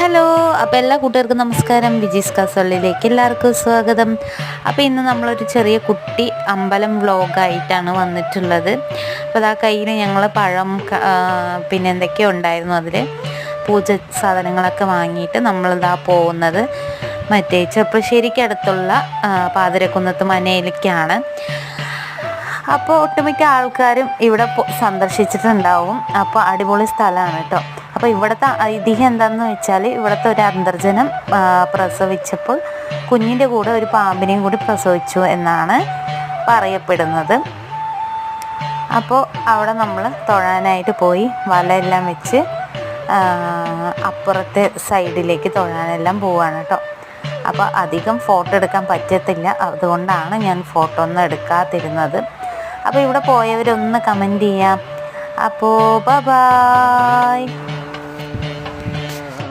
Hello, അപ്പോൾ എല്ലാ കൂട്ടുകാർക്കും നമസ്കാരം. വിജീസ് കാസോളിലേക്ക് എല്ലാവർക്കും സ്വാഗതം. അപ്പോൾ ഇന്ന് നമ്മളൊരു ചെറിയ കുട്ടി അമ്പലം വ്ലോഗായിട്ടാണ് വന്നിട്ടുള്ളത്. അപ്പോൾ അതാ കയ്യിൽ ഞങ്ങൾ പഴം പിന്നെ എന്തൊക്കെയോ ഉണ്ടായിരുന്നു, അതിൽ പൂജ സാധനങ്ങളൊക്കെ വാങ്ങിയിട്ട് നമ്മളിതാ പോകുന്നത് മറ്റേ ചെറുപ്പശ്ശേരിക്കടുത്തുള്ള പാതിരക്കുന്നത്ത് മനയിലേക്കാണ്. അപ്പോൾ ഒട്ടുമിക്ക ആൾക്കാരും ഇവിടെ സന്ദർശിച്ചിട്ടുണ്ടാവും. അപ്പോൾ അടിപൊളി സ്ഥലമാണ് കേട്ടോ. അപ്പോൾ ഇവിടുത്തെ ഐതിഹ്യം എന്താണെന്ന് വെച്ചാൽ, ഇവിടുത്തെ ഒരു അന്തർജനം പ്രസവിച്ചപ്പോൾ കുഞ്ഞിൻ്റെ കൂടെ ഒരു പാമ്പിനെയും കൂടി പ്രസവിച്ചു എന്നാണ് പറയപ്പെടുന്നത്. അപ്പോൾ അവിടെ നമ്മൾ തൊഴാനായിട്ട് പോയി വലയെല്ലാം വെച്ച് അപ്പുറത്തെ സൈഡിലേക്ക് തൊഴാനെല്ലാം പോവുകയാണ് കേട്ടോ. അപ്പോൾ അധികം ഫോട്ടോ എടുക്കാൻ പറ്റത്തില്ല, അതുകൊണ്ടാണ് ഞാൻ ഫോട്ടോ ഒന്നും എടുക്കാതിരുന്നത്. അപ്പോൾ ഇവിടെ പോയവരൊന്ന് കമൻറ്റ് ചെയ്യാം. അപ്പോൾ ബൈ.